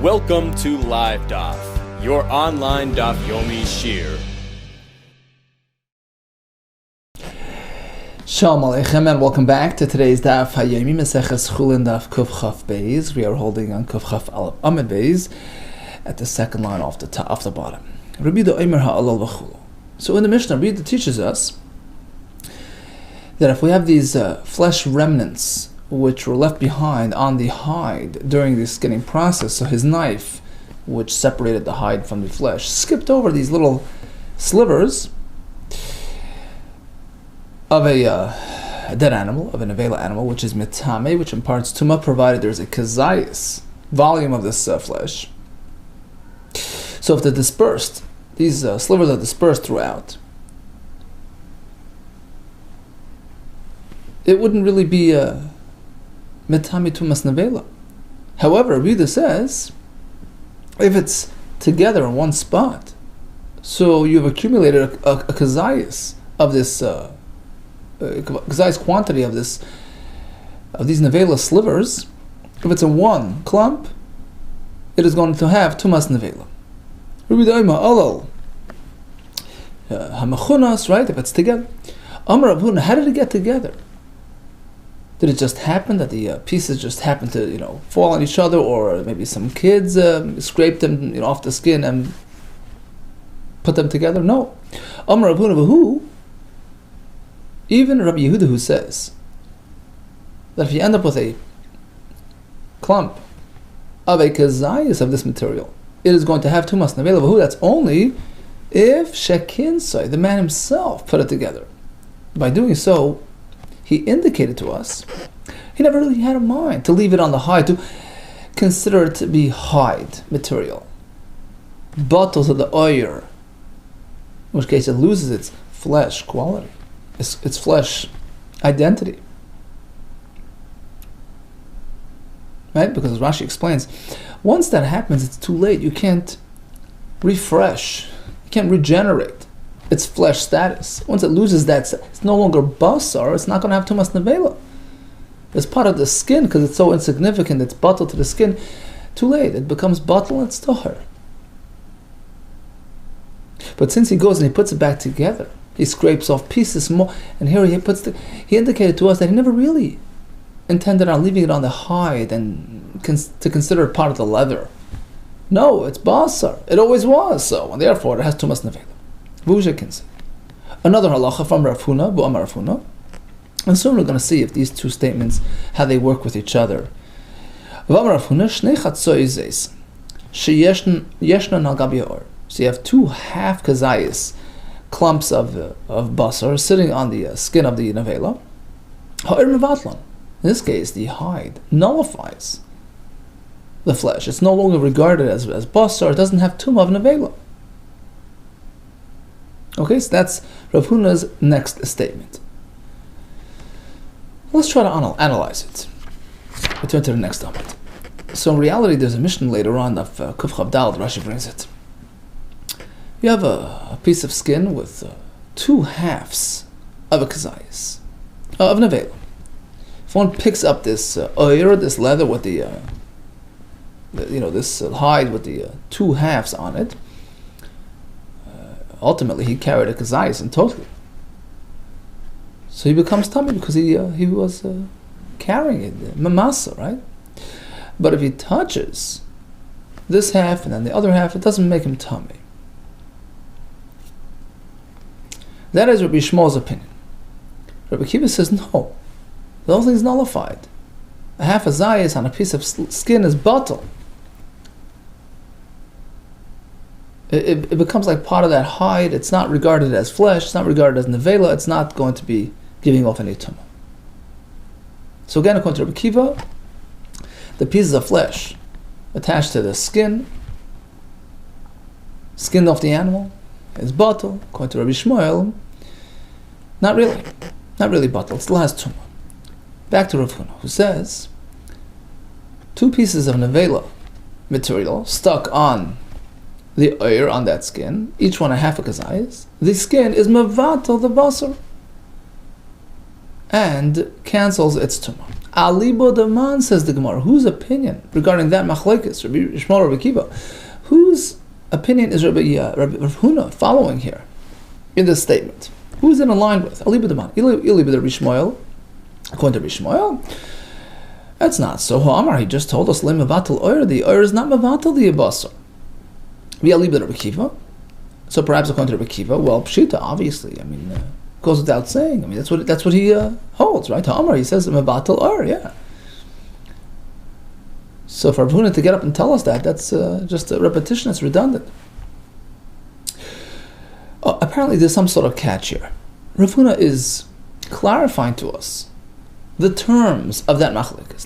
Welcome to LiveDaf, your online Daf Yomi Shir. Shalom Aleichem, and welcome back to today's Daf Hayomi Maseches CHULLIN Daf Kuf Chaf Beis. We are holding on Kuf Chaf Amud Beis at the second line off the bottom. Rabbi Omer Ha'alal V'chulu. So in the Mishnah, Rabbi teaches us that if we have these flesh remnants which were left behind on the hide during the skinning process, so his knife, which separated the hide from the flesh, skipped over these little slivers of a dead animal, of an avela animal, which is mitame, which imparts tumah, provided there's a kazayis volume of this flesh. So if they're dispersed, these slivers are dispersed throughout, it wouldn't really be mitame tumas nevela. However, Rida says, if it's together in one spot, so you've accumulated a kazayis of this kazayis quantity of these nevela slivers. If it's in one clump, it is going to have tumas nevela. Hamachunas, right? If it's together. Amar Rav Huna, how did it get together? Did it just happen that the pieces just happened to, fall on each other, or maybe some kids scraped them, off the skin and put them together? No. Amar Rav Huna v'hu, even Rabbi Yehuda, who says that if you end up with a clump of a kazayis of this material, it is going to have tumas nevela v'hu. That's only if shekinsai, the man himself, put it together. By doing so, he indicated to us he never really had a mind to leave it on the hide, to consider it to be hide material, bottles of the oyer, in which case it loses its flesh quality, its flesh identity. Right? Because as Rashi explains, once that happens, it's too late. You can't refresh, you can't regenerate its flesh status. Once it loses that, it's no longer basar, it's not going to have tumas nevela. It's part of the skin because it's so insignificant, it's bottled to the skin. Too late, it becomes bottled and it's tahor. But since he goes and he puts it back together, he scrapes off pieces more, and here he indicated to us that he never really intended on leaving it on the hide and to consider it part of the leather. No, it's basar. It always was so, and therefore it has tumas nevela. Another halacha from Rav Huna, Bu'amar Rav Huna, and soon we're going to see if these two statements, how they work with each other. So you have two half kazayis, clumps of basar sitting on the skin of the nevela. In this case, the hide nullifies the flesh. It's no longer regarded as basar. It doesn't have tumah of nevela. Okay, so that's Rav Huna's next statement. Let's try to analyze it. We turn to the next Talmud. So in reality, there's a mission later on of Kuf Chav Daled, Rashi brings it. You have a piece of skin with two halves of a kazayis, of nevela. If one picks up this oyer, this leather with this hide with the two halves on it, ultimately he carried a kazayis in total. So he becomes tummy because he was carrying it, mamasa, right? But if he touches this half and then the other half, it doesn't make him tummy. That is Rabbi Shmuel's opinion. Rabbi Kiva says no, the whole thing is nullified. A half a zayis on a piece of skin is batal. It becomes like part of that hide. It's not regarded as flesh. It's not regarded as nevela. It's not going to be giving off any tumah. So again, according to Rabbi Kiva, the pieces of flesh attached to the skin of the animal, is batal. According to Rabbi Shmuel, not really batal. It still has tumah. Back to Rav Huna, who says two pieces of nevela material stuck on the oyer, on that skin, each one a half a kazayis. The skin is mevatel the basar and cancels its tumah. Alibo Daman, says the Gemara. Whose opinion regarding that machlekes, Rabbi Shmuel or Rabbi Akiva? Whose opinion is Rabbi Huna following here in this statement? Who's in line with? Alibo Daman. Ilibo Rabbi Shmuel. According to Rabbi Shmuel, that's not so. Amar, he just told us le mevatel oyer. The oyer is not mevatel the abasar. We Alibo Rabbi Akiva. So perhaps according to Rabbi Akiva, well, pshita, obviously. I mean, goes without saying. I mean, that's what he holds, right? Amar, he says mevatel oyer, yeah. So for Rav Huna to get up and tell us that's just a repetition. It's redundant. Apparently, there's some sort of catch here. Rav Huna is clarifying to us the terms of that machlekes.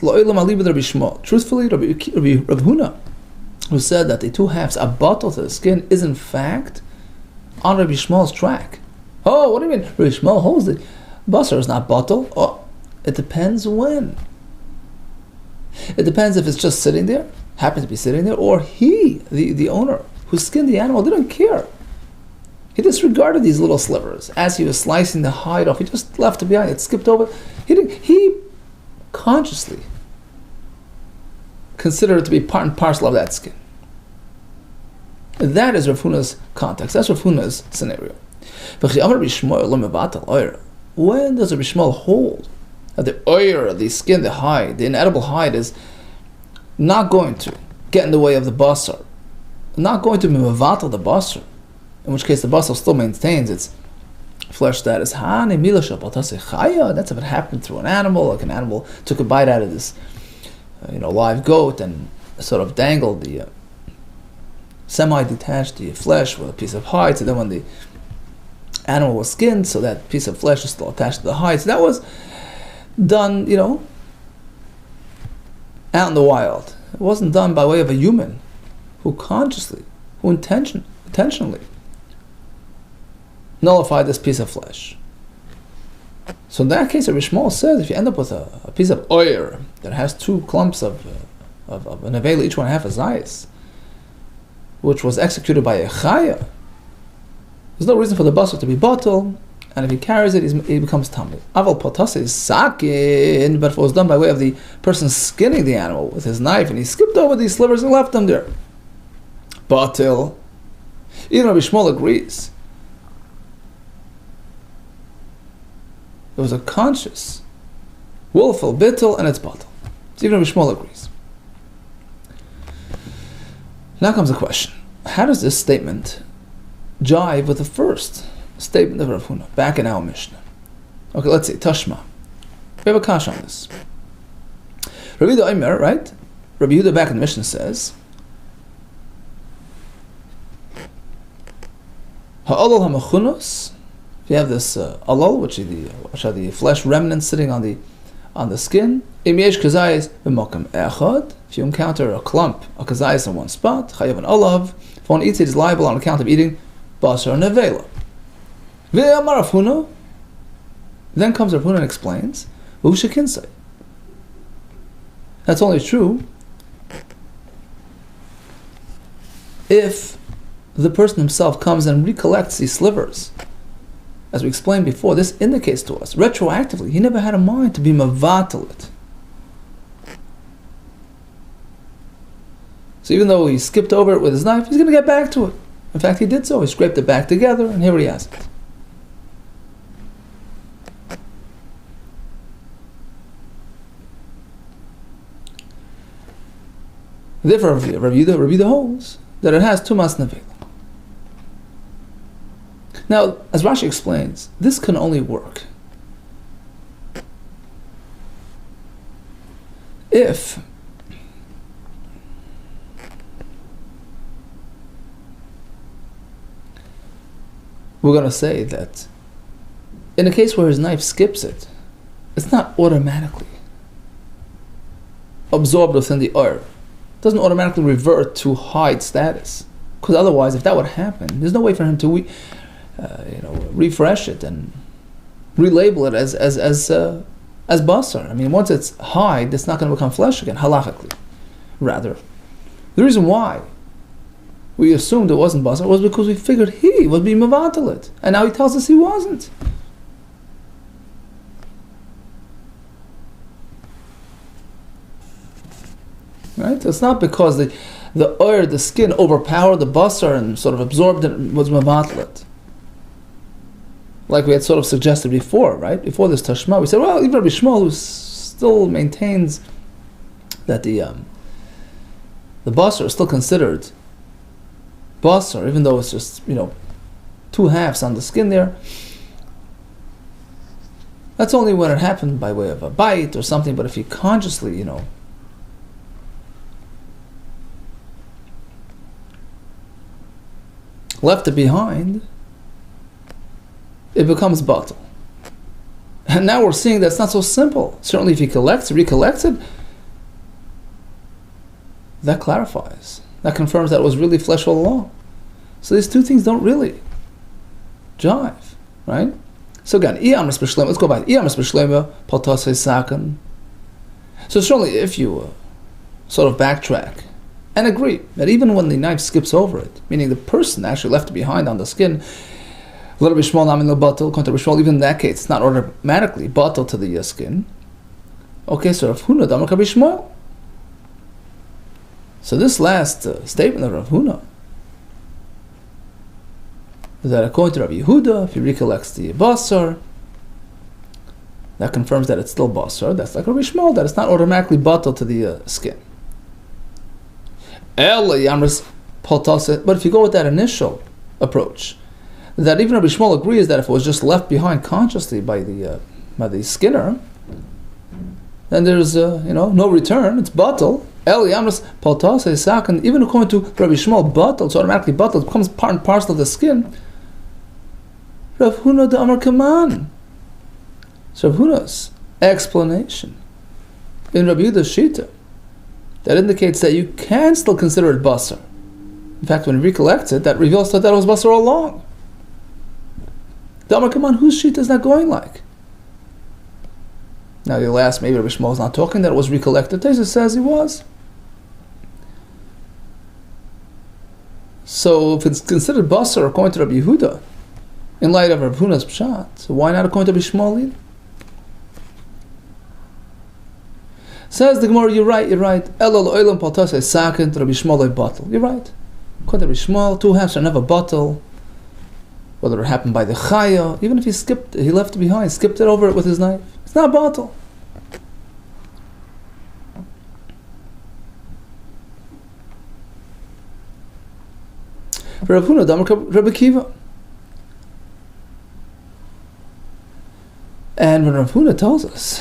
Truthfully, Rav Huna, who said that the two halves are bottle to the skin, is in fact on Rabbi Shmuel's track. Oh, what do you mean? Rabbi Shmuel holds the basar is not bottle. Oh, it depends when. It depends if it's just sitting there, happens to be sitting there, or he, the owner, who skinned the animal, didn't care. He disregarded these little slivers as he was slicing the hide off. He just left it behind. It skipped over. He consciously considered it to be part and parcel of that skin. That is Rav Huna's context. That's Rav Huna's scenario. When does Rabbi Shmuel hold that the oyer, the skin, the hide, the inedible hide is not going to get in the way of the basar, not going to be mevatel the basar, in which case the basar still maintains its flesh status. That's if it happened through an animal, like an animal took a bite out of this live goat and sort of dangled the semi-detached the flesh with a piece of hide. So then when the animal was skinned, so that piece of flesh is still attached to the hide. So that was done, out in the wild. It wasn't done by way of a human who consciously, who intentionally nullified this piece of flesh. So in that case, Rabbi Shmuel says, if you end up with a piece of oyer that has two clumps of an avela, each one half a zayis, which was executed by a chaya, there's no reason for the basar to be bottle, and if he carries it, he becomes tamid. Aval potase is sakin, but if it was done by way of the person skinning the animal with his knife, and he skipped over these slivers and left them there, batil. Even Rabbi Shmuel agrees. It was a conscious, willful bittul, and it's batil. So even Rabbi Shmuel agrees. Now comes the question: how does this statement jive with the first statement of Rav Huna back in our Mishnah? Okay, let's see. Tashma. We have a kasha on this. Rabbi Yehuda Omer, right? Rabbi Yehuda back in the Mishnah says, Ha'olol ha'mechunos. If you have this alol, which are the flesh remnants sitting on the skin, im yesh kazayis b'mokam echad. If you encounter a clump, a kazayis in one spot, chayav an olav. If one eats it, is liable on account of eating basar nevela. Ve'amar Rav Huna. Then comes Rav Huna and explains, v'ushakinsay. That's only true if the person himself comes and recollects these slivers. As we explained before, this indicates to us, retroactively, he never had a mind to be mevatel it. So even though he skipped over it with his knife, he's going to get back to it. In fact, he did so. He scraped it back together, and here he has it. Therefore, Rabbi Yehuda holds that it has tumas nevela. Now, as Rashi explains, this can only work if we're going to say that in a case where his knife skips it, it's not automatically absorbed within the oil. It doesn't automatically revert to hide status. Because otherwise, if that would happen, there's no way for him to refresh it and relabel it as basar. I mean, once it's hide, it's not going to become flesh again, halachically. Rather, the reason why we assumed it wasn't basar was because we figured he would be mevatel it, and now he tells us he wasn't. Right? It's not because the oil, the skin, overpowered the basar and sort of absorbed it, was mavatlet. Like we had sort of suggested before, right? Before this tashma, we said, well, even Rabbi Shmuel, who still maintains that the basar is still considered basar, even though it's just, two halves on the skin there. That's only when it happened by way of a bite or something, but if you consciously, left it behind, it becomes batal. And now we're seeing that's not so simple. Certainly if he recollects it, that clarifies. That confirms that it was really flesh all along. So these two things don't really jive, right? So again, let's go back. So certainly if you sort of backtrack and agree that even when the knife skips over it, meaning the person actually left it behind on the skin, even in that case, it's not automatically batal to the skin. Okay, so Rav Huna Damar Rabbi Shmuel. So this last statement of Rav Huna, that according to Rabbi Yehuda, if he recollects the basar, that confirms that it's still basar. That's like Rabbi Shmuel, that it's not automatically batal to the skin. But if you go with that initial approach, that even Rabbi Shmuel agrees that if it was just left behind consciously by the skinner, then there's no return. It's batal. Even according to Rabbi Shmuel, batal, it's automatically batal. It becomes part and parcel of the skin. Rav Huna de Amar Kaman. So Rav Huna's explanation in Rabbi Yehuda's Shita, that indicates that you can still consider it basar. In fact, when he recollects it, that reveals that it was basar all along. The Amar Kaman, whose Shita is that going like? Now you'll ask, maybe Rabbi Shmuel is not talking that it was recollected. Teza says he was. So if it's considered basar according to Rabbi Yehuda, in light of Rav Huna's pshat, so why not according to Rabbi Shmuel either? Says the Gemara, you're right. Elul oilam paltas sakent Rabbi Shmuel batal. You're right. According to Rabbi Shmuel, two halves are never batal, whether it happened by the chaya, even if he left it behind, skipped it over it with his knife. It's not batal. Rav Huna Damar Rabbi Kiva. And when Rav Huna tells us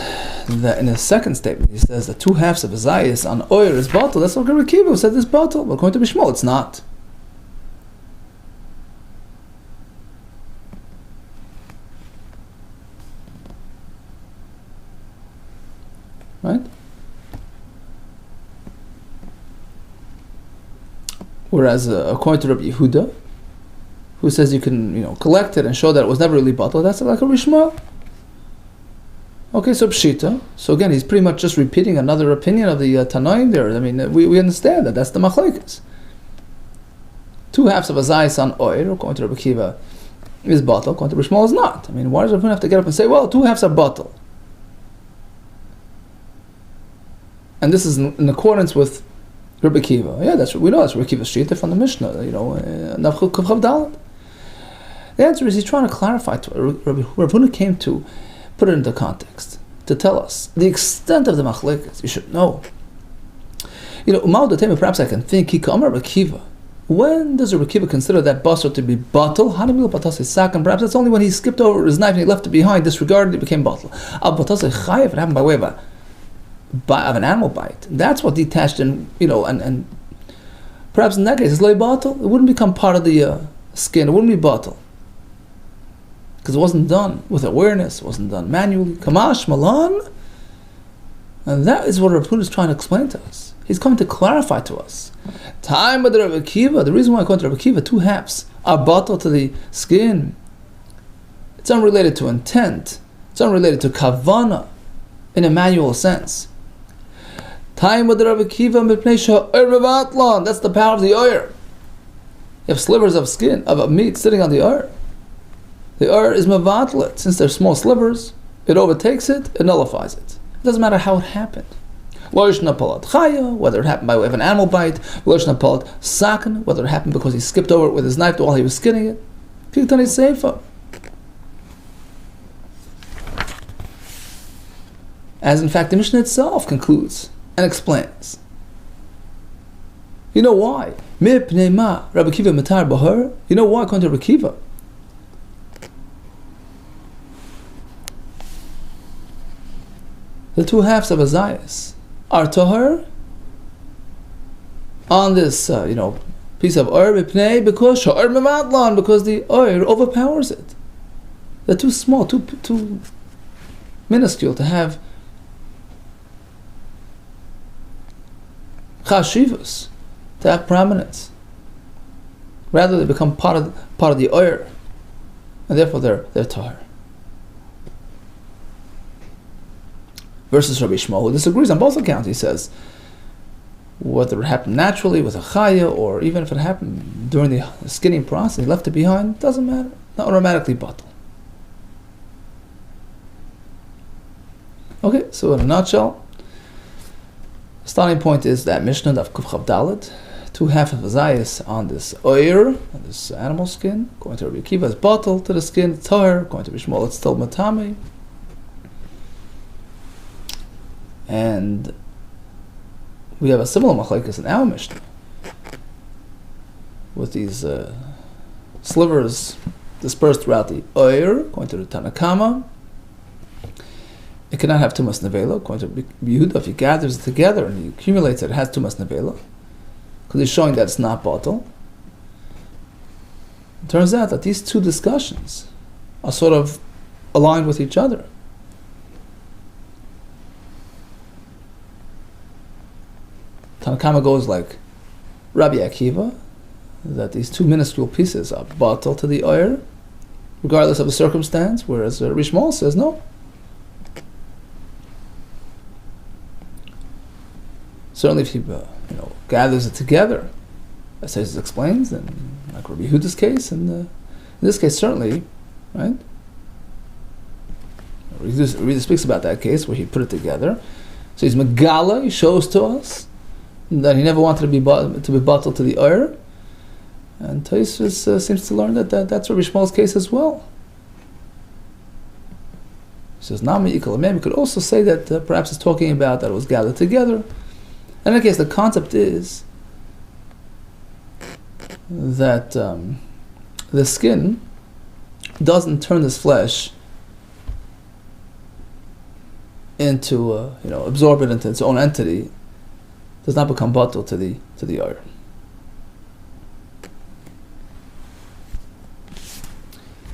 that in his second statement, he says that two halves of a zayis on oil is batal, that's what Rabbi Kiva said is batal. But according to Bishmol, it's not. Right? Whereas according to Rabbi Yehuda, who says you can collect it and show that it was never really batal, that's like a Rishma. Okay, so Pshita. So again, he's pretty much just repeating another opinion of the Tanaim there. I mean, we understand that. That's the Machlekes. Two halves of a zayis on oil, according to Rabbi Kiva, is batal. According to Rishma, is not. I mean, why does everyone have to get up and say, well, two halves are batal? And this is in accordance with Rabbi Kiva. Yeah, we know that's Rabbi Kiva's Shita from the Mishnah, Navchuk Kavchav Dalet. The answer is he's trying to clarify to Rabbi Huna came to put it into context, to tell us the extent of the Machlekes. You should know. Perhaps I can think, Rabbi Kiva. When does Rabbi Kiva consider that basar to be batal? Perhaps that's only when he skipped over his knife and he left it behind, disregarded it, became batal. It happened by way of an animal bite. That's what detached and perhaps in that case it's like batal. It wouldn't become part of the skin. It wouldn't be batal because it wasn't done with awareness. It wasn't done manually. Kamash malan, and that is what Rav Huna is trying to explain to us. He's coming to clarify to us. Time with Rabbi Kiva. The reason why I call it Rabbi Kiva, two halves are batal to the skin. It's unrelated to intent. It's unrelated to kavana in a manual sense. Time with the Rabbi Kiva, that's the power of the oyer. You have slivers of skin, of meat sitting on the oyer. The oyer is mavatlet. Since they're small slivers, it overtakes it, it nullifies it. It doesn't matter how it happened. Lo yishna palat chaya, whether it happened by way of an animal bite. Lo yishna palat sakan, whether it happened because he skipped over it with his knife while he was skinning it. Kiktani seifa. As in fact the Mishnah itself concludes and explains. You know why? Mipnei ma Rabbi Kiva matar bahar. You know why, according to Rabbi Kiva? The two halves of a zayas are tahar on this, piece of oir mipnei because sha'or mevatlan, because the oir overpowers it. They're too small, too minuscule to have chashivas, to have prominence. Rather, they become part of the oir, and therefore they're tahar. Versus Rabbi Shmuel, who disagrees on both accounts. He says, whether it happened naturally with a chaya, or even if it happened during the skinning process, he left it behind, doesn't matter. Not automatically batal. Okay, so in a nutshell, the starting point is that Mishnah Daf Kuf Chav Dalet, two half of a zayas on this oir, on this animal skin. According to Rabbi Akiva, it's batal to the skin, it's tahar. According to Rabbi Shmuel, it's still matame. And we have a similar machlekes in our Mishnah with these slivers dispersed throughout the oir. According to the Tanakama, it cannot have tumas nevela. According to Yehuda, if he gathers it together and he accumulates it, it has tumas nevela, because he's showing that it's not batal. It turns out that these two discussions are sort of aligned with each other. Tanakama goes like Rabbi Akiva, that these two minuscule pieces are batal to the oir, regardless of the circumstance, whereas Rabbi Shmuel says no. Certainly if he gathers it together, as Taisus explains, then like Rabbi Yehuda's case, and in this case certainly, right? Yehuda speaks about that case where he put it together. So he's Megala, he shows to us that he never wanted to be batal to the oir, and Taisus seems to learn that that's Rabbi Shmuel's case as well. He says, Nami Ikal Amem. We could also say that perhaps it's talking about that it was gathered together. In any case, the concept is that the skin doesn't turn this flesh into, absorb it into its own entity. Does not become batal to the oir.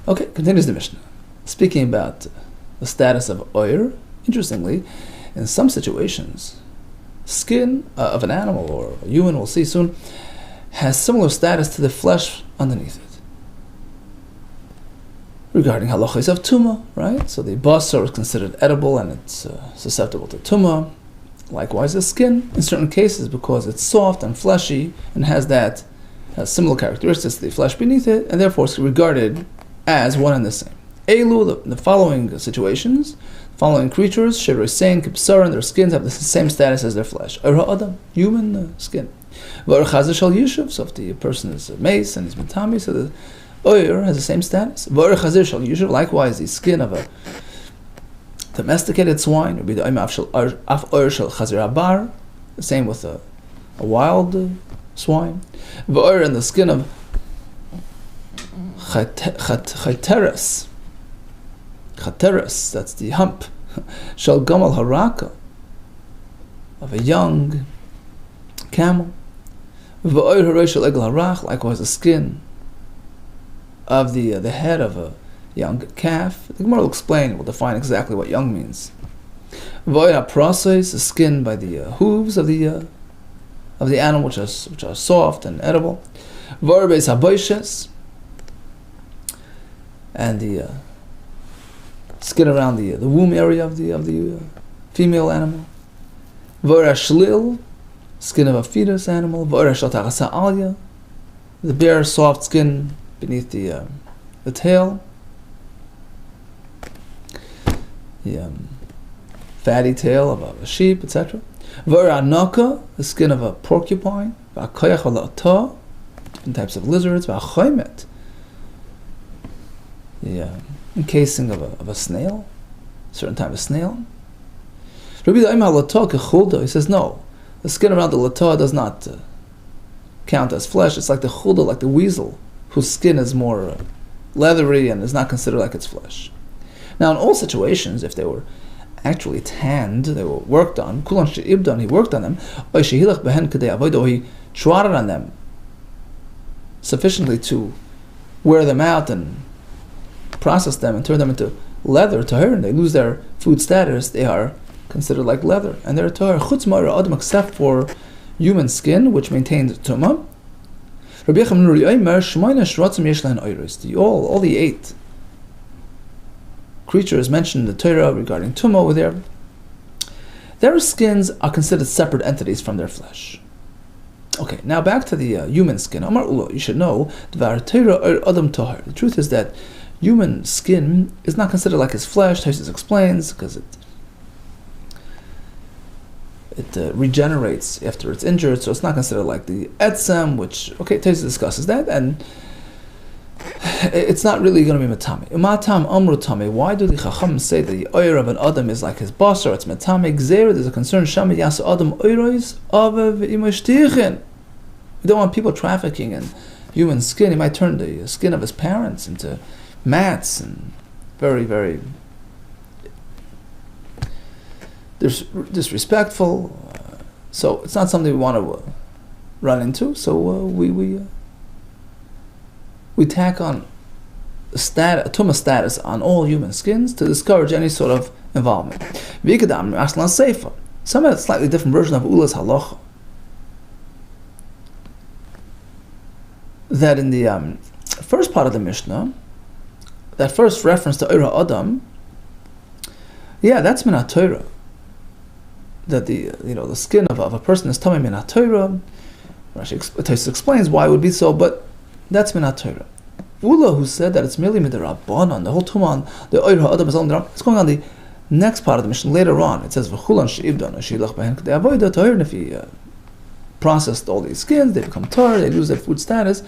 Okay, continues the Mishnah, speaking about the status of oir. Interestingly, in some situations, skin of an animal or a human, we'll see soon, has similar status to the flesh underneath it. Regarding halachos of tumah, right? So the basar is considered edible and it's susceptible to tumah. Likewise, the skin, in certain cases, because it's soft and fleshy and has similar characteristics to the flesh beneath it, and therefore is regarded as one and the same. Elu, the following situations, following creatures, shirisein, kipsar, and their skins have the same status as their flesh. Adam, human skin. V'or shal yishuv, so if the person is a mace and he's mitami, so the oir has the same status. V'or shal yishuv, likewise, the skin of a domesticated swine would be the af oir shal chazir abar, the same with a wild swine. V'or, and the skin of chateres, that's the hump, shal gamal haraka, of a young camel. V'oir harei shal egel harach, likewise the skin of the head of a young calf. The Gemara will explain, will define exactly what young means. V'oir haproses, the skin by the hooves of the animal, which are soft and edible. V'oir beis haboishes, and the skin around the womb area of the female animal. V'oir hashlil, skin of a fetus animal. V'oir hashal tachas ha'alya, the bare soft skin beneath the tail. The fatty tail of a sheep, etc. V'aranaka, the skin of a porcupine. V'akoyach v'la'atah, different types of lizards. V'achoymet, the encasing of a snail, a certain type of snail. Rabbi Da'im ha'latah kechulda, he says no, the skin around the latah does not count as flesh. It's like the chulda, like the weasel, whose skin is more leathery and is not considered like its flesh. Now, in all situations, if they were actually tanned, they were worked on, kulan she'ibdan, he worked on them, or shehilach behen kadei avodah, or he trotted on them sufficiently to wear them out and process them and turn them into leather, tahir, and they lose their food status, they are considered like leather, and they're tahir chutz ma'ira adam, except for human skin, which maintains tumah. Rabbi Yecham Nuri Omer shmoina shrotzim yesh lahen oiros. All the 8 creatures mentioned in the Torah regarding tumah over there, their skins are considered separate entities from their flesh. Okay, now back to the human skin. Amar Ulo, you should know, dvar Torah or adam tahar. The truth is that human skin is not considered like his flesh. Taisus explains, because it regenerates after it's injured, so it's not considered like the etzem, which, okay, Taisus discusses that, and it's not really going to be metame. Umatam amru tame. Why do the chacham say that the oir of an adam is like his basar? It's metame gzeira. There's a concern. Shama yasa adam oirois avev imashtichin. We don't want people trafficking in human skin. He might turn the skin of his parents into mats, and very, very disrespectful. So it's not something we want to run into. So we tack on a tumah status on all human skins to discourage any sort of involvement. Some have a slightly different version of Ula's halacha, that in the first part of the Mishnah, that first reference to Eira Adam, that's Minat Torah. That the skin of a person is Tamei Minat Torah. Rashi explains why it would be so, but that's Minat Torah. Ula, who said that it's merely Midrabbanan, the whole Tuman, the Eira Adam is only, it's going on the next part of the Mishnah later on. It says V'chulan she'ibdan she'ilach behen k'dei avodah tahir, and if he processed all these skins, they become tar, they lose their food status,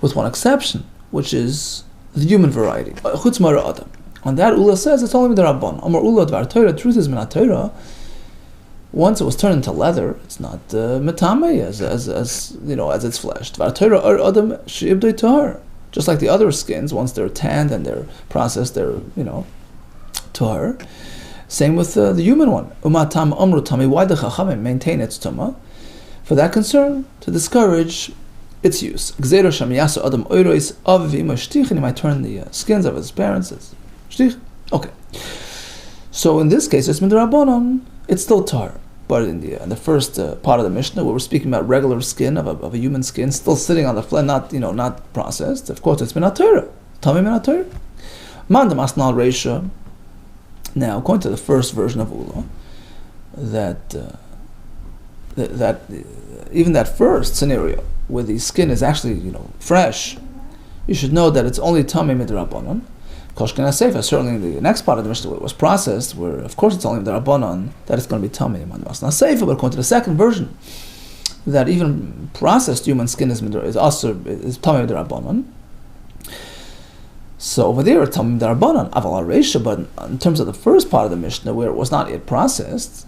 with one exception, which is the human variety. Chutz ma'ira adam. On that, Ula says it's only Midrabbanan. Amar Ula dvar Torah. The truth is Minat Torah. Once it was turned into leather, it's not metame as its flesh. Dvar Torah or adam she'ibdei tahar. Just like the other skins, once they're tanned and they're processed, they're tahar. Same with the human one. Umatam amru tami. Why the chachamim maintain its tumah? For that concern, to discourage its use. Gzeiro sham yasu adam oirois av v'imashtichin. He might turn the skins of his parents as shtich. Okay. So in this case, it's midrabanan. It's still tar, but in the first part of the Mishnah, where we're speaking about regular skin of a human skin, still sitting on the flesh, not processed. Of course, it's Minat Torah. Tamei Minat Torah. Mandam asnal reisha. Now, according to the first version of Ula, that even that first scenario where the skin is actually fresh, you should know that it's only Tamei Midrabanan. Certainly in the next part of the Mishnah, it was processed, where of course it's only the Rabbanon that it's going to be Tamei. But according to the second version, that even processed human skin is Tamei the Rabbanon. So over there, Tamei the Rabbanon, Aval Reisha, but in terms of the first part of the Mishnah, where it was not yet processed,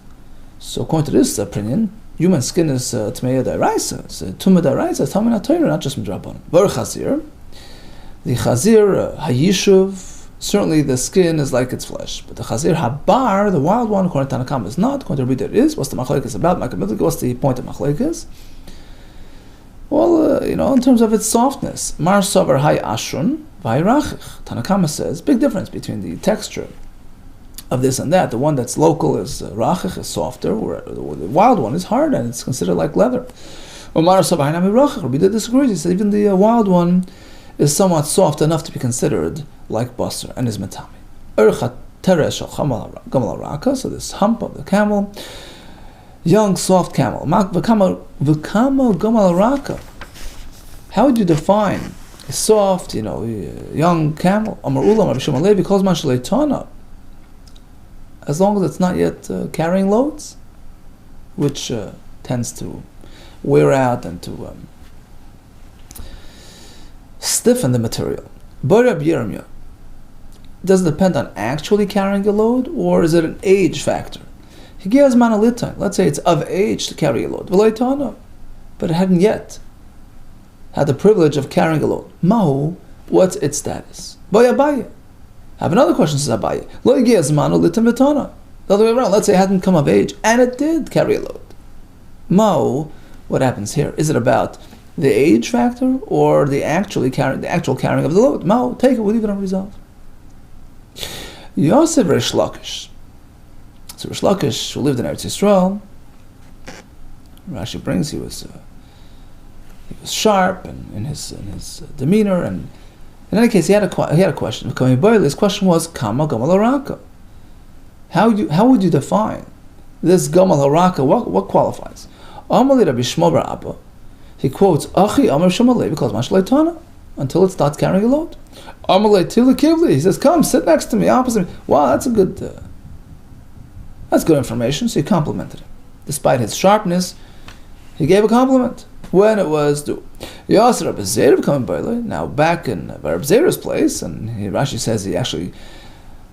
so according to this opinion, human skin is Tamei D'Oraisa. So Tumah D'Oraisa is Tamei D'Torah, not just Midrabbanan. Ver Chazir, the Chazir Hayishuv. Certainly the skin is like its flesh, but the Chazir Habar, the wild one, according to Tanakam, is not. According to Rabbi, it is. What's the machlekes about? What's the point of machlekes? Well, in terms of its softness, Mar Savar Hay Ashrun Vayrachich. Tanakama says big difference between the texture of this and that. The one that's local is rachich, is softer, where the wild one is hard and it's considered like leather. Mar Savar Hay Nami Rachich. Rabbi disagrees. He says even the wild one is somewhat soft enough to be considered like basar and is metame. Erchat teresh al gamal raka, so this hump of the camel, young soft camel. V'kama gamal raka. How would you define a soft, young camel? Amar ulam Rabbi Shimon Levi calls man shaleitana. As long as it's not yet carrying loads. which tends to wear out and to stiffen the material. Does it depend on actually carrying a load, or is it an age factor? Let's say it's of age to carry a load, but it hadn't yet had the privilege of carrying a load. Mahu, what's its status? I have another question, says Abaye. The other way around, let's say it hadn't come of age and it did carry a load. Mahu, what happens here? Is it about the age factor or the actual carrying of the load? Mahu, take it, we'll leave it unresolved. Yosef Rish Lakish. So Rish Lakish, who lived in Eretz Yisrael, Rashi brings he was sharp and in his demeanor, and in any case he had a question. His question was Kama Gamal Haraka. How would you define this Gamal Haraka? What qualifies? Amali Rabbi Shmuel bar Abba. He quotes Achi Amar Shemalei because Mashleitana until it starts carrying a load. Amalei Tila Kivli. He says, "Come, sit next to me, opposite me." Wow, that's good information. So he complimented him, despite his sharpness. He gave a compliment when it was due. Yasser Rabbi Zera coming by. Now back in Rabbi Zera's place, and Rashi says he actually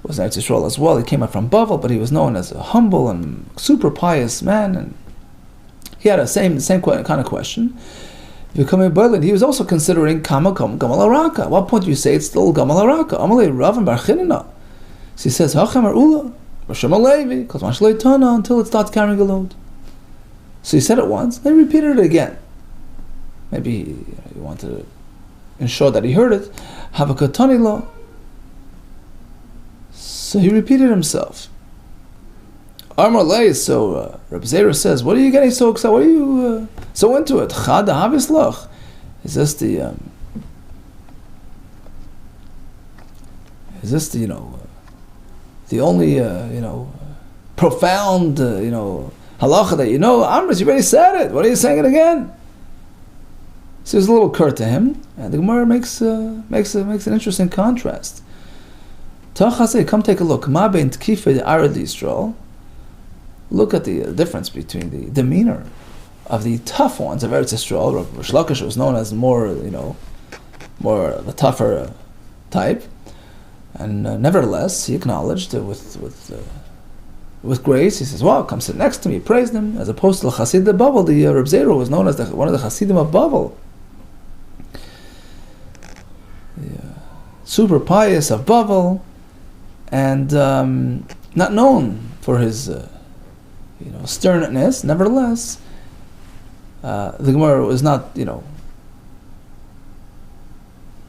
was in Eretz Yisrael as well. He came up from Bavli, but he was known as a humble and super pious man, and he had the same kind of question. Becoming Berlin, he was also considering Kama Gamal Haraka. At what point do you say it's still Gamal Haraka? Amalei Rav and Bar Chinina. So he says Hachamar Ula, Rasham Alevi, because Mashleitana until it starts carrying a load. So he said it once, then he repeated it again. Maybe he wanted to ensure that he heard it. Havakatani law. So he repeated himself. Amar Lei, so Reb Zera says, what are you getting so excited? What are you so into it? Chad Havislach. Is this the the only profound halacha that you know? Amris, you already said it. What are you saying it again? So it's a little curt to him, and the Gemara makes an interesting contrast. Tachase, come take a look. Ma bein tkifei arad Yisrael. Look at the difference between the demeanor of the tough ones of Eretz Yisrael. Rish Lakish was known as more of a tougher type, and nevertheless he acknowledged with grace. He says, "Wow, come sit next to me." He praised him, as opposed to the Chassid of Bavli. The Reb Zera was known as one of the Chassidim of Bavli, super pious of Bavli, and not known for his sternness. Nevertheless, the Gemara was not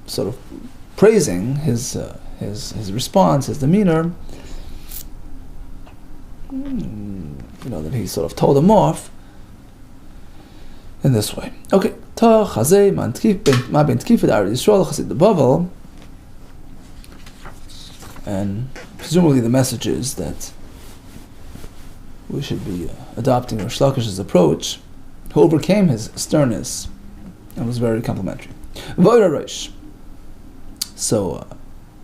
sort of praising his response, his demeanor. That he sort of told him off in this way. Okay, ta chazei ma ben tkifet Eretz Yisrael chasid the Bavel, and presumably the message is that we should be adopting Rish Lakish's approach, who overcame his sternness and was very complimentary. So,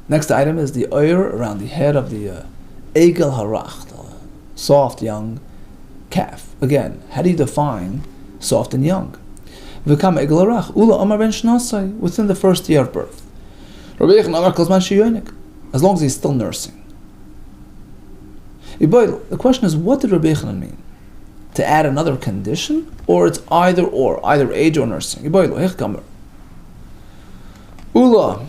next item is the oir around the head of the Egel Harach, the soft young calf. Again, how do you define soft and young? V'kam Egel Harach Ula Amar ben Shnasai, within the first year of birth. As long as he's still nursing. The question is, what did Rabbi Yochanan mean? To add another condition, or it's either or, either age or nursing? Ula.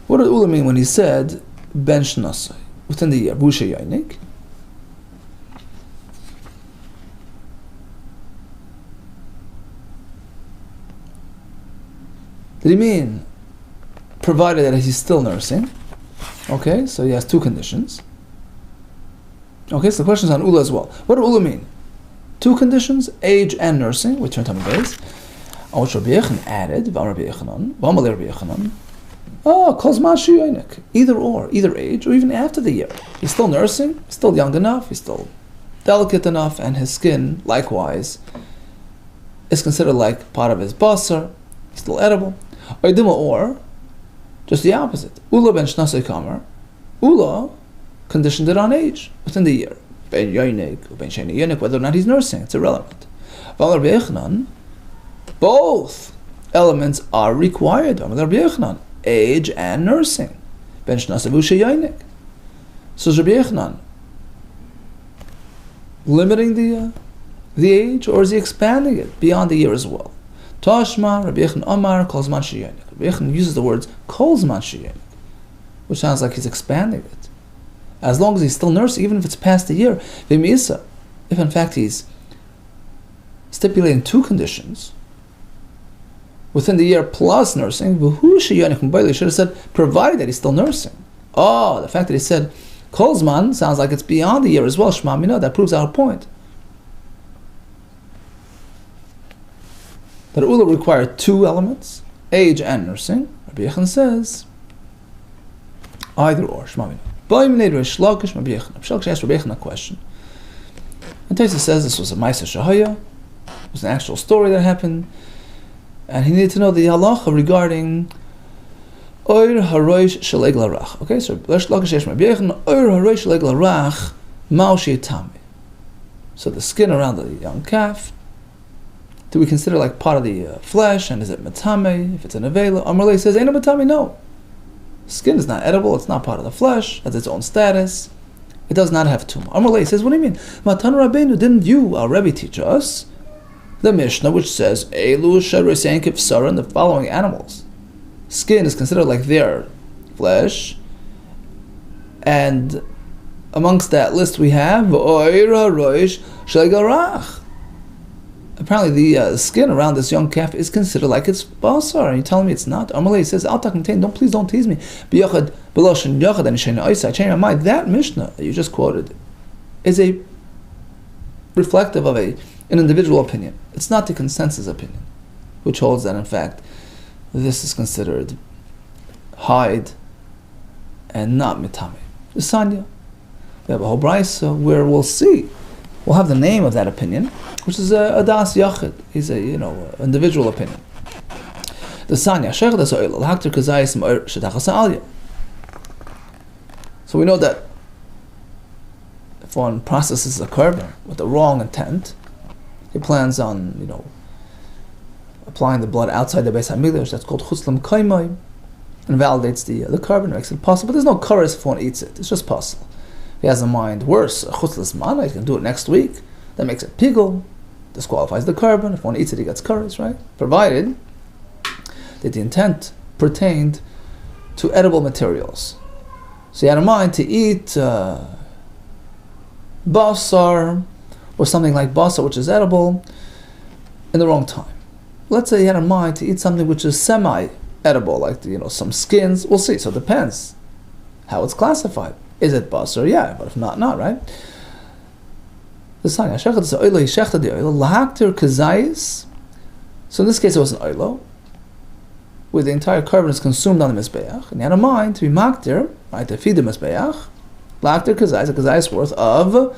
What did Ula mean when he said ben shnasai within the year? Busha Yainik. Did he mean provided that he's still nursing? Okay, so he has two conditions. Okay, so the question is on Ula as well. What did Ula mean? Two conditions, age and nursing, which are Talmud Bavli. On which Rabbi Yochanan added, either or, either age, or even after the year. He's still nursing, he's still young enough, he's still delicate enough, and his skin, likewise, is considered like part of his basar, he's still edible. Or just the opposite. Ula ben shnasei kamer. Ula conditioned it on age within the year. Whether or not he's nursing, it's irrelevant. Both elements are required. Age and nursing. So is Rabbi Yochanan limiting the age, or is he expanding it beyond the year as well? Tashma, Rabbi Yochanan Amar, kol zman sheyonik. Rabbi Yochanan uses the words kol zman sheyonik, which sounds like he's expanding it. As long as he's still nursing, even if it's past a year, v'misa, if in fact he's stipulating two conditions within the year plus nursing, he should have said, provided that he's still nursing. Oh, the fact that he said kol zman sounds like it's beyond the year as well. Shema mina, that proves our point. That it will require two elements, age and nursing. Rabbi Yochanan says, either or. Shema mina. Reish Lakish, Rabbi Yochanan asked Rabbi Yochanan a question. And Tosfos says this was a Ma'aseh Shahaya. It was an actual story that happened. And he needed to know the halacha regarding Oir Haroish Shaleg Larach. Okay, so Reish Lakish asked Rabbi Yochanan, Oir Haroish Shaleg Larach, Mao Sheitame. So the skin around the young calf, do we consider like part of the flesh, and is it matame? If it's an avela, Amarle says, ain't a matame, no. Skin is not edible, it's not part of the flesh, has its own status. It does not have tumah. Amarle says, what do you mean? Matan Rabbeinu, didn't you, our Rebbe, teach us the Mishnah which says, Elu Sharesenkif Sara, and the following animals. Skin is considered like their flesh, and amongst that list we have Oira Roish Shlegarach. Apparently the skin around this young calf is considered like it's basar. Are you telling me it's not? Amalei says, please don't tease me. B'yachad b'loshen yachad and shena oisa. I change my mind. That Mishnah that you just quoted is a reflective of an individual opinion. It's not the consensus opinion, which holds that in fact this is considered hide and not mitame. The Sanya. We have a whole brayso where we'll see. We'll have the name of that opinion, which is a das yachid. He's a individual opinion. The Sanya Shechad Ha'Soil L'Haktir Kazayis Ma'ir Shetachas Aliyah. So we know that if one processes a carbon with the wrong intent, he plans on applying the blood outside the Beis Hamikdash. That's called chutz l'mkaimai, and validates the carbon, makes it possible. But there's no kares if one eats it. It's just possible. If he has in mind worse, chutz l'zmana, he can do it next week. That makes it pigul, disqualifies the carbon. If one eats it, he gets kares, right? Provided that the intent pertained to edible materials. So he had in mind to eat basar, or something like basar, which is edible, in the wrong time. Let's say he had in mind to eat something which is semi-edible, like some skins. We'll see. So it depends how it's classified. Is it basar? Yeah, but if not, right? The sign. So in this case, it was an oilo, where the entire carbon is consumed on the mizbeach, and he had in mind to be maktir, right, to feed the mizbeach, laktir kazayis, a kazayis worth of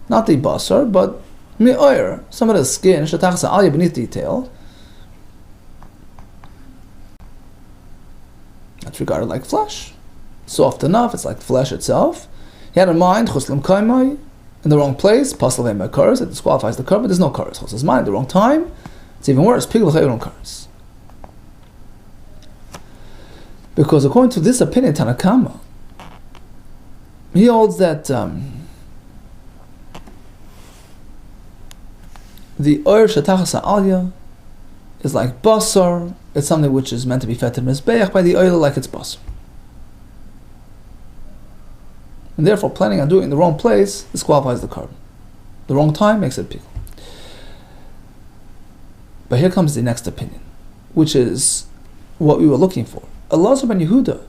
not the basar, but mi'oyer, some of the skin, shetachas aliyah beneath detail. That's regarded like flesh. Soft enough, it's like flesh itself. He had in mind, chutz l'mkaimai, in the wrong place, pasal ve'em kares, it disqualifies the carbon, there's no kares. Chutz l'zman, in the wrong time, it's even worse, pigul l'chayron kares. Because according to this opinion, Tanakama, he holds that the oir shetachas aliyah is like basar. It's something which is meant to be fed to mizbeach by the oil like it's basar. And therefore, planning on doing it in the wrong place disqualifies the carbon. The wrong time makes it pickle. But here comes the next opinion, which is what we were looking for. Elazar ben Yehuda,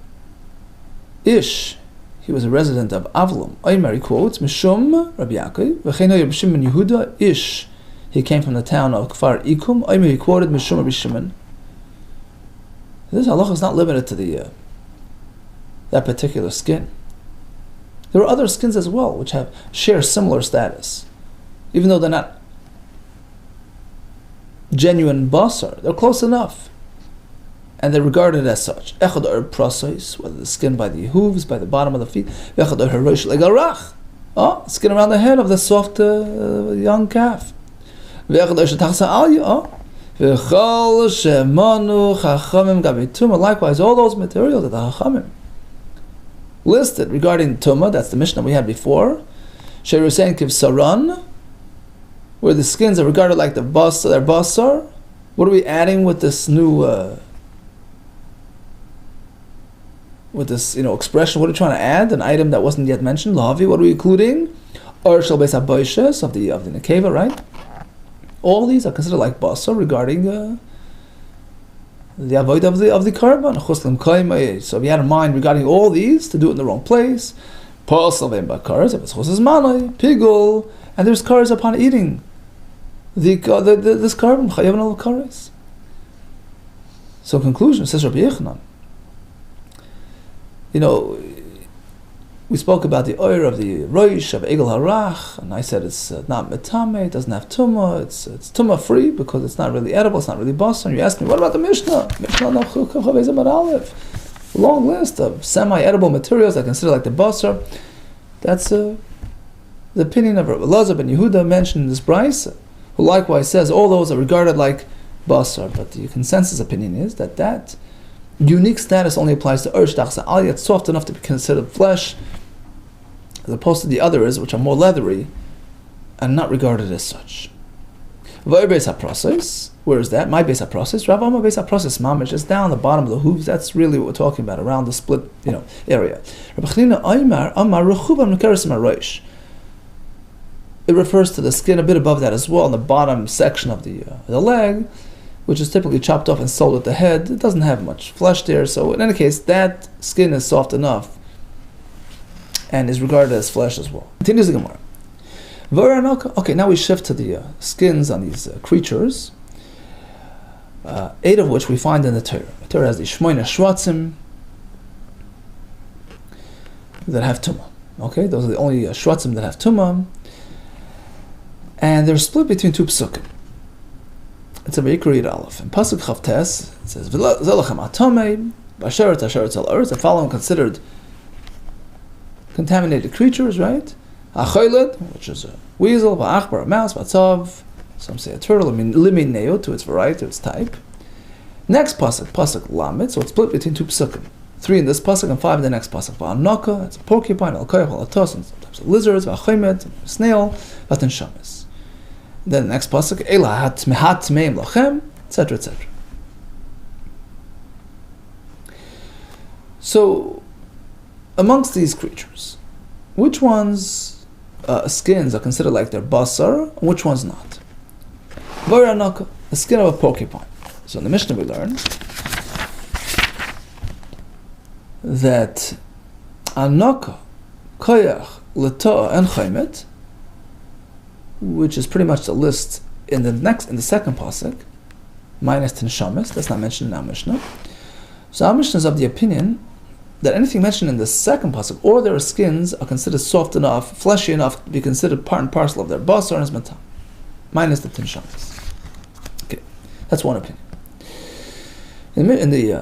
Ish, he was a resident of Avlum. Omer, he quotes, Mishum Rabbi Yaakov, V'chein Oyer B'Shimon ben Yehuda, Ish, he came from the town of Kfar Ikum. Omer, he quoted Mishum Rabbi Shimon. This halacha is not limited to that particular skin. There are other skins as well which share similar status, even though they're not genuine basar. They're close enough. and they're regarded as such. Echad or prosos, whether the skin by the hooves, by the bottom of the feet. Echad or harosh legarach, skin around the head of the soft young calf. Echad or shetachsa alya, v'chol shemanu chachamim gabi tumah. Likewise, all those materials that the chachamim listed regarding tumah, that's the Mishnah we had before. Sherusein kivsaran, where the skins are regarded like the basar, their basar. What are we adding with this new, expression? What are we trying to add? An item that wasn't yet mentioned. Lahavi. What are we including? Or shel beis haboishes of the nekeva, right? All these are considered like basar regarding the avoid of the carbon. So we had in mind regarding all these to do it in the wrong place. Pasal vein bakars if it's chosas manai pigul, and there's cars upon eating this carbon chayav al kares. So conclusion, says Rabbi Yechanan. We spoke about the oil of the roish of egel harach, and I said it's not metame, it doesn't have tumah, it's tumah free because it's not really edible, it's not really basar. And you asked me, what about the Mishnah? Long list of semi-edible materials that are considered like the basar. That's the opinion of Rabbi Elazar ben Yehuda mentioned in this brayso, who likewise says all those are regarded like basar. But the consensus opinion is that unique status only applies to ursh dachsa aliyah. It's soft enough to be considered flesh, as opposed to the others, which are more leathery and not regarded as such. V'or beis haproses, where is that? My beis haproses. Rav Amar beis haproses mamish is down the bottom of the hooves. That's really what we're talking about, around the split, area. Rabbi Chanina Omer Amar rechuban mekaris maroish. It refers to the skin a bit above that as well, in the bottom section of the leg, which is typically chopped off and sold at the head. It doesn't have much flesh there, so in any case, that skin is soft enough and is regarded as flesh as well. Continues the Gemara. Okay, now we shift to the skins on these creatures, 8 of which we find in the Torah. The Torah has the Shmoina Shvatzim that have Tumah. Okay, those are the only Shvatzim that have Tumah, and they're split between 2 psukim. It's a Vayikra Aleph. In Pasuk Chavtes, it says, V'zelachem atamei, b'asheret asheret al eretz, the following considered contaminated creatures, right? Achoyled, which is a weasel, v'achbar, a mouse, v'atzav, some say a turtle, limineo, to its variety, to its type. Next pasuk lamed, so it's split between 2 psukim. 3 in this pasuk and 5 in the next pasuk. V'anaka, it's a porcupine, al-koyach, al-atos, and sometimes lizards, v'achaymet, a snail, v'atan shames. Then the next pasuk, Ela hatmeim lachem, etc., etc. So, amongst these creatures, which ones' skins are considered like their basar, and which ones not? Varanaka, the skin of a porcupine. So in the Mishnah we learn that anaka, koyach, letoa, and chaymet, which is pretty much the list in the second pasuk, minus Tinshamis, that's not mentioned in our Mishnah. So our Mishnah is of the opinion that anything mentioned in the second pasuk, or their skins, are considered soft enough, fleshy enough to be considered part and parcel of their basar and matam, minus the Tinshamis. Okay, that's one opinion. In the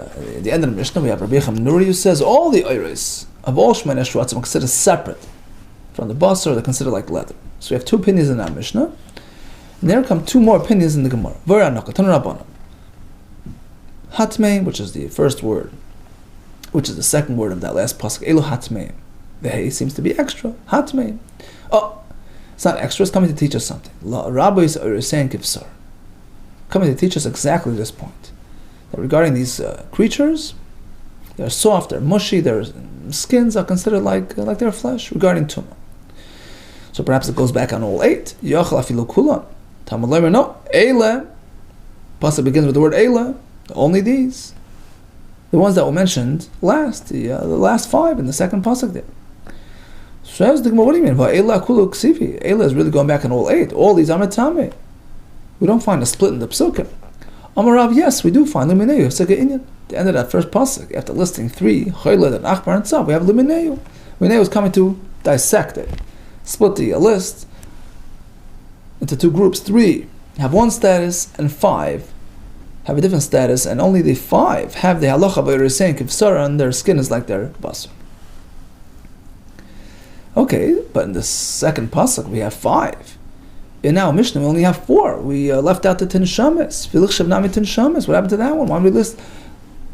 end of the Mishnah, we have Rabbi Yecham Nuri, who says all the oiros of all Shemay Shvatzim are considered separate from the basar. They're considered like leather. So we have 2 opinions in our Mishnah, and there come 2 more opinions in the Gemara. Hatmeim, which is the first word, which is the second word of that last pasuk. Elu hatmeim. The hay seems to be extra. Hatmeim. Oh, it's not extra. It's coming to teach us something. Rabbis are saying kivsar, coming to teach us exactly this point. That regarding these creatures, they're soft, they're mushy, their skins are considered like their flesh. Regarding tumah. So perhaps it goes back on all 8. Yachal afilu kulan. Talmud lemer no. Eile. Pasuk begins with the word eile. Only these. The ones that were mentioned last. The last 5 in the second pasuk there. So what do you mean? Eile akulu ksivi. Eile is really going back on all 8. All these are metame. We don't find a split in the psukim. Amarav, yes, we do find limineu. The end of that first pasuk, after listing 3, choyled and achbar and tzav, we have limineu. Limineu is coming to dissect it. Split the list into 2 groups. 3 have 1 status, and 5 have a different status, and only the 5 have the halacha b'yerisein kivsara, and their skin is like their basar. Okay, but in the second pasuk we have 5. In our Mishnah we only have 4. We left out the tin shames. Filich shavnami tin shames. What happened to that one? Why don't we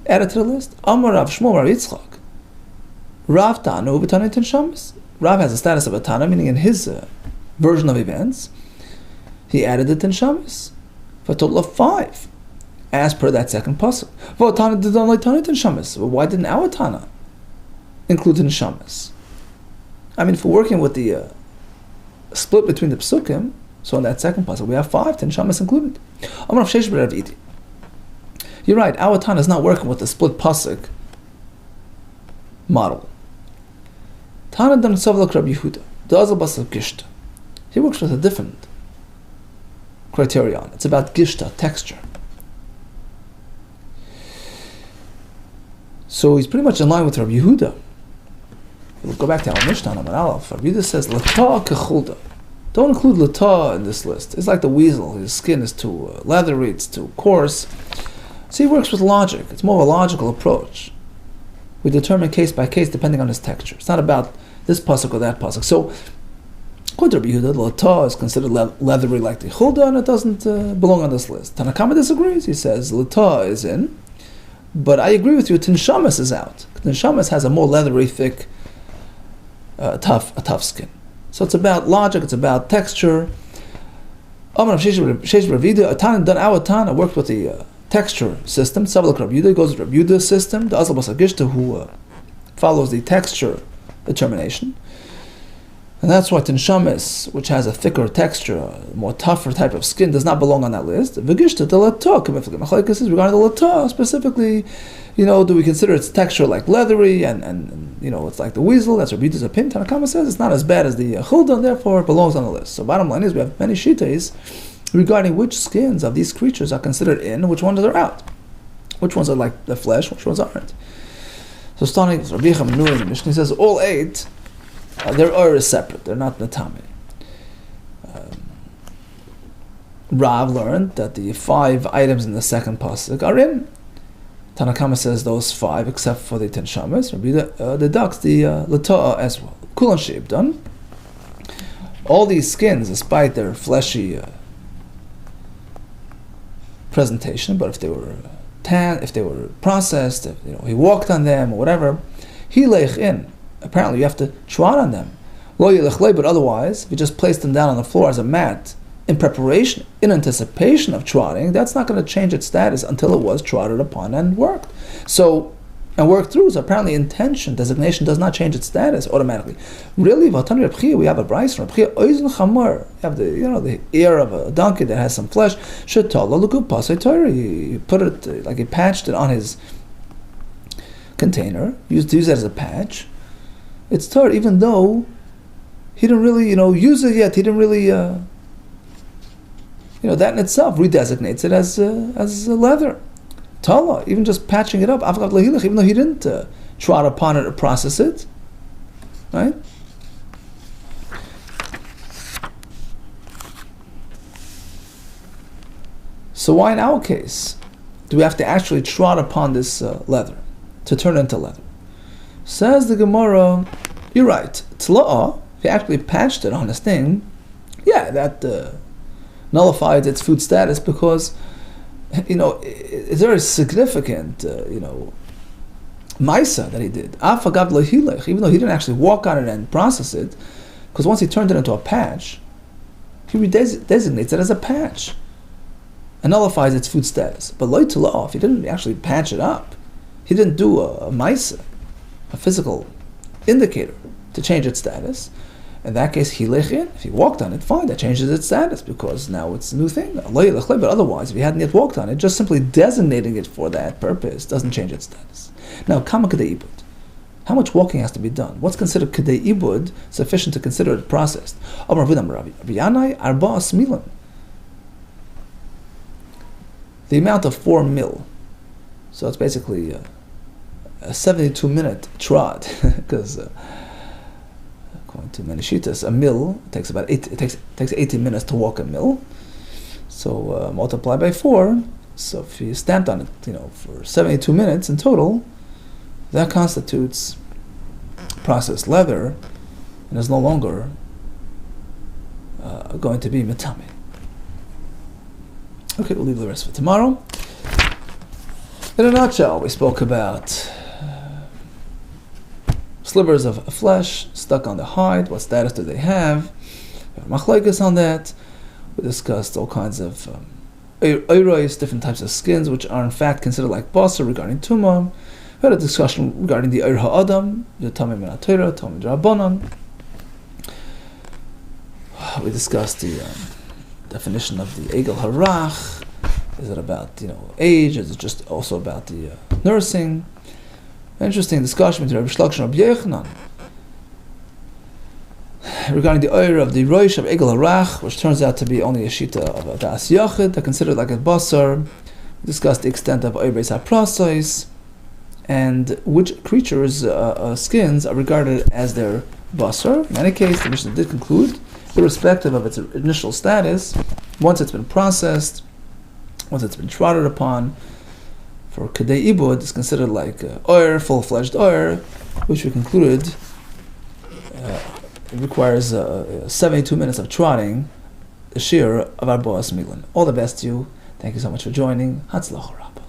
add it to the list? Amar Rav Shmuel Rav Yitzchak. Rav Tanu b'tanu tin shames. Rav has the status of a Tana, meaning in his version of events, he added the tin shames for a total of 5. As per that second pasuk. Well, Tana did only Tana tin shames. Well, why didn't our Tana include tin shames? I mean, if we're working with the split between the psukim, so in that second pasuk we have 5 tin shames included. Amar Rav Sheish bar Rav Idi. You're right. Our Tana is not working with the split pasuk model. Tana dam savlak Rabbi Yehuda. Dazal basal gishta. He works with a different criterion. It's about gishta, texture. So he's pretty much in line with Rabbi Yehuda. We'll go back to our Mishnah Amar Aleph. Rabbi Yehuda says lata kechulda. Don't include lata in this list. It's like the weasel. His skin is too leathery. It's too coarse. So he works with logic. It's more of a logical approach. We determine case by case depending on his texture. It's not about this pasuk or that pasuk. So, according to Rabbi Yehuda, the lata is considered leathery like the chulda, and it doesn't belong on this list. Tanakama disagrees. He says lata is in, but I agree with you. Tin shames is out. Tin shames has a more leathery, thick, tough skin. So it's about logic. It's about texture. Amar Sheish bar Rav Yehuda, our Tana worked with the texture system. Savlak Rabbi Yehuda goes with Rabbi Yehuda's system. The Azal Basar Gishta, who follows the texture determination. And that's why tin shames, which has a thicker texture, a more tougher type of skin, does not belong on that list. V'gishta the lata, is regarding the lata specifically, do we consider its texture like leathery and it's like the weasel? That's Rabbi Yehuda's opinion. Tanakama says it's not as bad as the chulda, and therefore it belongs on the list. So bottom line is we have many shittas regarding which skins of these creatures are considered in, which ones are out. Which ones are like the flesh, which ones aren't. So starting with Rabbi Yechanan in the Mishnah, he says all 8, their oir is separate, they're not natame. Rav learned that the 5 items in the second pasuk are in. Tanakama says those 5, except for the tin shames. Rabbi deducts the lata'a as well. Kulan she'ib done. All these skins, despite their fleshy presentation, but if they were tan, if they were processed, if he walked on them or whatever, he leich in. Apparently you have to trot on them. Lo yelech lei, but otherwise, if you just place them down on the floor as a mat in preparation, in anticipation of trotting, that's not going to change its status until it was trotted upon and worked. So, and worked through. So apparently intention, designation does not change its status automatically. Really, we have a brayso from Reb Chia, oizen chamor. You have the ear of a donkey that has some flesh. Shetala lugu pasei Torah. You put it like he patched it on his container. Used it as a patch. It's Torah, even though he didn't really use it yet. He didn't really that in itself redesignates it as leather. Tala, even just patching it up, even though he didn't trot upon it or process it, right? So why in our case do we have to actually trot upon this leather to turn it into leather? Says the Gemara, you're right. Tla'ah, if you actually patched it on this thing, that nullifies its food status because it's very significant, Maisa that he did. Even though he didn't actually walk on it and process it, because once he turned it into a patch, he designates it as a patch and nullifies its food status. But loy tula, if he didn't actually patch it up, he didn't do a Maisa, a physical indicator to change its status. In that case, if he walked on it, fine, that changes its status because now it's a new thing. But otherwise, if he hadn't yet walked on it, just simply designating it for that purpose doesn't change its status. Now, kama kedei ibud. How much walking has to be done? What's considered kedei ibud sufficient to consider it processed? The amount of 4 mil. So it's basically a 72-minute trot because according to many shittas, a mil takes about 80 minutes to walk a mil. So multiply by 4, So if you stamped on it, for 72 minutes in total, that constitutes processed leather and is no longer going to be metame. Okay, we'll leave the rest for tomorrow. In a nutshell, we spoke about slivers of flesh stuck on the hide. What status do they have? We have machlokes on that. We discussed all kinds of oiros, different types of skins, which are in fact considered like basar regarding tumah. We had a discussion regarding the oir ha'adam, the talmud-torah-comment, talmud-gemara. We discussed the definition of the egel harach. Is it about age? Is it just also about the nursing? Interesting discussion between Rabbi Shlach and Rabbi Yochanan regarding the oir of the roish of egel harach, which turns out to be only a shita of a das yachid, that considered like a basar. We discussed the extent of oiros haprasais and which creatures' skins are regarded as their basar. In any case, the Mishnah did conclude, irrespective of its initial status, once it's been processed, once it's been trodden upon, for kedei ibud, it's considered like oir, full-fledged oir, which we concluded it requires 72 minutes of trotting, the shear of our boas miglin. All the best to you. Thank you so much for joining. Hatzlach Rabbah.